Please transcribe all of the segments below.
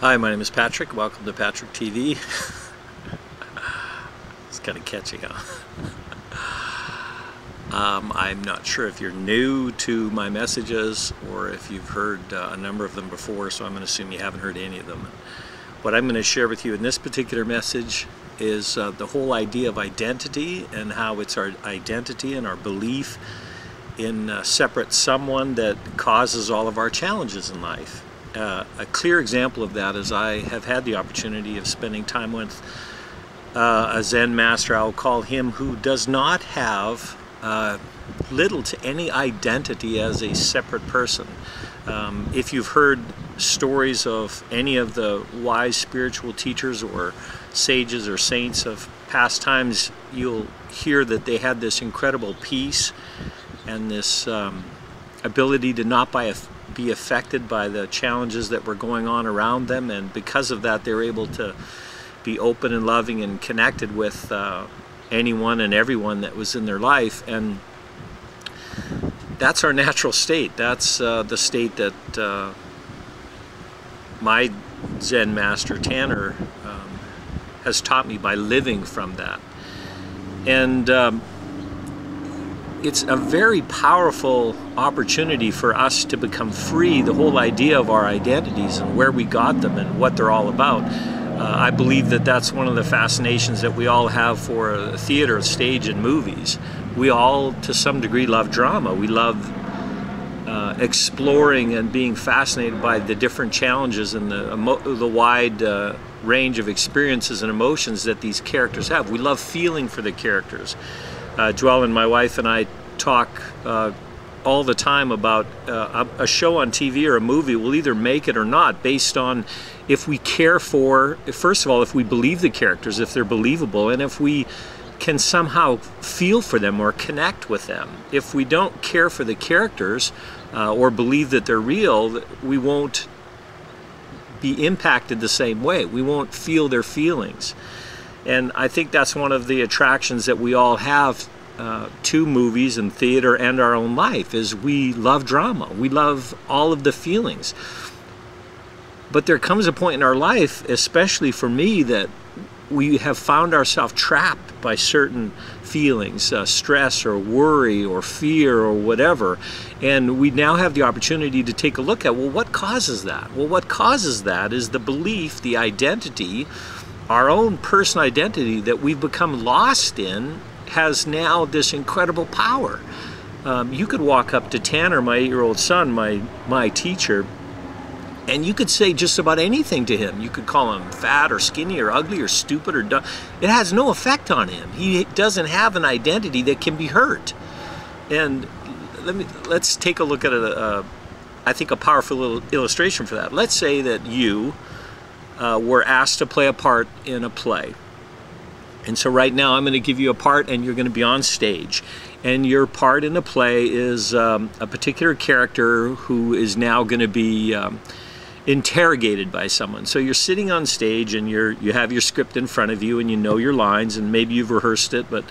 Hi, my name is Patrick. Welcome to Patrick TV. It's kind of catchy, huh? I'm not sure if you're new to my messages or if you've heard a number of them before, so I'm going to assume you haven't heard any of them. What I'm going to share with you in this particular message is the whole idea of identity and how it's our identity and our belief in a separate someone that causes all of our challenges in life. A clear example of that is I have had the opportunity of spending time with a Zen master, I'll call him, who does not have little to any identity as a separate person. If you've heard stories of any of the wise spiritual teachers or sages or saints of past times, you'll hear that they had this incredible peace and this ability to not be affected by the challenges that were going on around them, and because of that they were able to be open and loving and connected with anyone and everyone that was in their life. And that's our natural state. That's the state that my Zen master Tanner has taught me by living from that. And it's a very powerful opportunity for us to become free. The whole idea of our identities and where we got them and what they're all about. I believe that that's one of the fascinations that we all have for theater, stage, and movies. We all, to some degree, love drama. We love exploring and being fascinated by the different challenges and the wide range of experiences and emotions that these characters have. We love feeling for the characters. Joelle and my wife and I talk all the time about a show on TV or a movie. We'll either make it or not based on if we care for, first of all, if we believe the characters, if they're believable, and if we can somehow feel for them or connect with them. If we don't care for the characters or believe that they're real, we won't be impacted the same way. We won't feel their feelings. And I think that's one of the attractions that we all have to movies and theater and our own life, is we love drama. We love all of the feelings. But there comes a point in our life, especially for me, that we have found ourselves trapped by certain feelings, stress or worry or fear or whatever. And we now have the opportunity to take a look at, well, what causes that? Well, what causes that is the belief, the identity, our own personal identity that we've become lost in has now this incredible power. You could walk up to Tanner, my 8-year-old son, my teacher, and you could say just about anything to him. You could call him fat or skinny or ugly or stupid or dumb. It has no effect on him. He doesn't have an identity that can be hurt. And let's take a look at I think a powerful illustration for that. Let's say that you were asked to play a part in a play. And so right now I'm going to give you a part and you're going to be on stage. And your part in the play is a particular character who is now going to be interrogated by someone. So you're sitting on stage and you have your script in front of you and you know your lines and maybe you've rehearsed it, but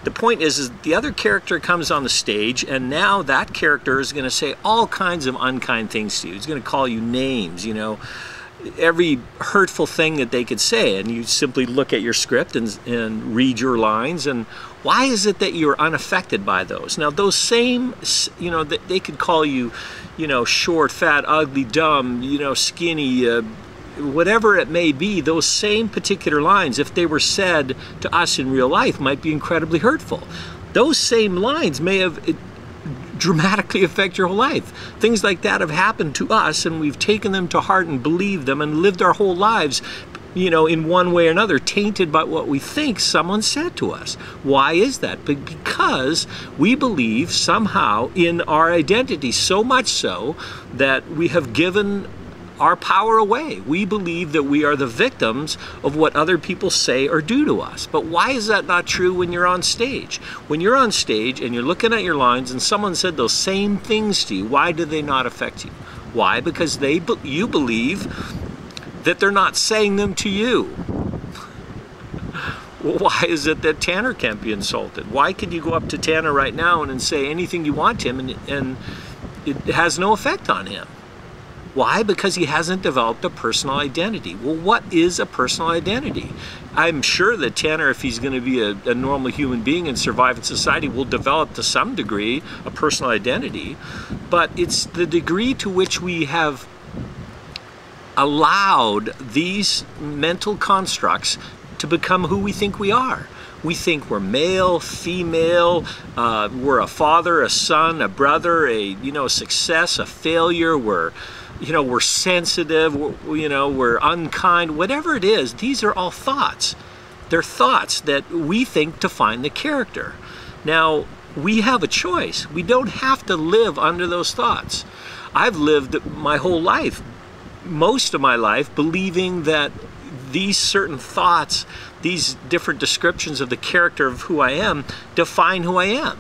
the point is the other character comes on the stage and now that character is going to say all kinds of unkind things to you. He's going to call you names, you know, every hurtful thing that they could say, and you simply look at your script and read your lines. And why is it that you're unaffected by those? Now those same, you know, they could call you, you know, short, fat, ugly, dumb, you know, skinny, whatever it may be. Those same particular lines, if they were said to us in real life, might be incredibly hurtful. Those same lines may have dramatically affect your whole life. Things like that have happened to us and we've taken them to heart and believed them and lived our whole lives, you know, in one way or another, tainted by what we think someone said to us. Why is that? Because we believe somehow in our identity, so much so that we have given our power away. We believe that we are the victims of what other people say or do to us. But why is that not true when you're on stage? When you're on stage and you're looking at your lines and someone said those same things to you, why do they not affect you? Why? Because you believe that they're not saying them to you. Well, why is it that Tanner can't be insulted? Why could you go up to Tanner right now and say anything you want to him and it has no effect on him? Why? Because he hasn't developed a personal identity. Well, what is a personal identity? I'm sure that Tanner, if he's going to be a normal human being and survive in society, will develop to some degree a personal identity. But it's the degree to which we have allowed these mental constructs to become who we think we are. We think we're male, female, we're a father, a son, a brother, a success, a failure. We're sensitive. We're unkind. Whatever it is, these are all thoughts. They're thoughts that we think define the character. Now, we have a choice. We don't have to live under those thoughts. I've lived my whole life, most of my life, believing that these certain thoughts, these different descriptions of the character of who I am, define who I am.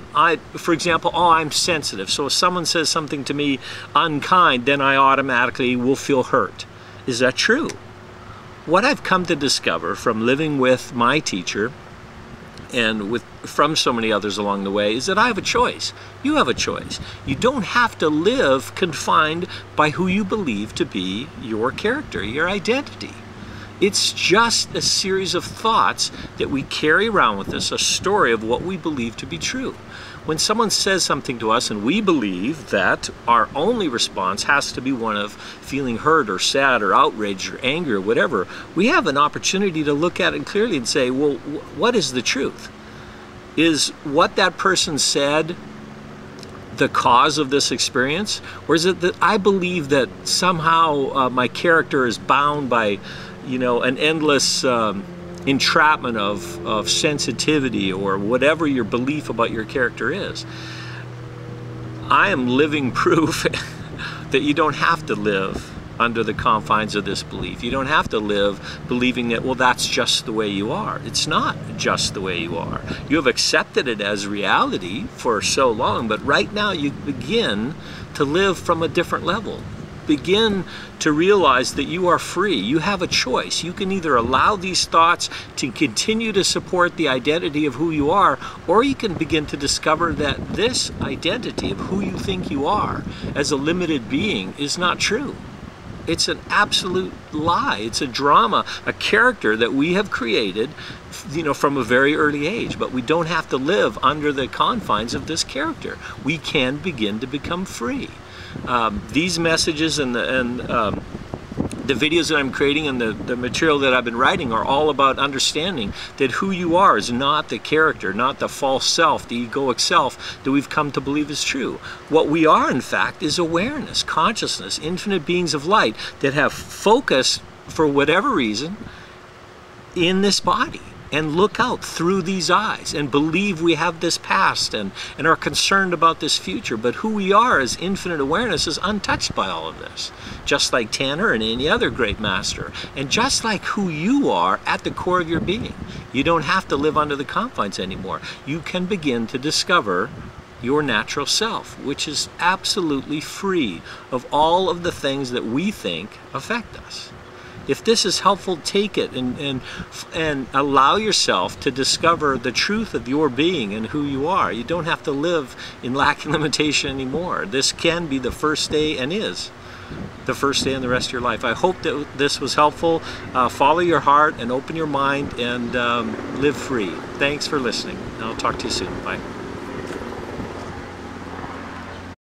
For example, I'm sensitive. So if someone says something to me unkind, then I automatically will feel hurt. Is that true? What I've come to discover from living with my teacher and from so many others along the way is that I have a choice. You have a choice. You don't have to live confined by who you believe to be your character, your identity. It's just a series of thoughts that we carry around with us, a story of what we believe to be true. When someone says something to us and we believe that our only response has to be one of feeling hurt or sad or outraged or angry or whatever, we have an opportunity to look at it clearly and say, well, what is the truth? Is what that person said the cause of this experience? Or is it that I believe that somehow my character is bound by an endless entrapment of sensitivity or whatever your belief about your character is? I am living proof that you don't have to live under the confines of this belief. You don't have to live believing that, well, that's just the way you are. It's not just the way you are. You have accepted it as reality for so long, but right now you begin to live from a different level. Begin to realize that you are free. You have a choice. You can either allow these thoughts to continue to support the identity of who you are, or you can begin to discover that this identity of who you think you are as a limited being is not true. It's an absolute lie. It's a drama, a character that we have created, from a very early age. But we don't have to live under the confines of this character. We can begin to become free. These messages and the videos that I'm creating and the material that I've been writing are all about understanding that who you are is not the character, not the false self, the egoic self that we've come to believe is true. What we are, in fact, is awareness, consciousness, infinite beings of light that have focused, for whatever reason, in this body. And look out through these eyes and believe we have this past and are concerned about this future. But who we are as infinite awareness is untouched by all of this. Just like Tanner and any other great master. And just like who you are at the core of your being. You don't have to live under the confines anymore. You can begin to discover your natural self, which is absolutely free of all of the things that we think affect us. If this is helpful, take it and allow yourself to discover the truth of your being and who you are. You don't have to live in lack and limitation anymore. This can be the first day and is the first day in the rest of your life. I hope that this was helpful. Follow your heart and open your mind and live free. Thanks for listening. I'll talk to you soon. Bye.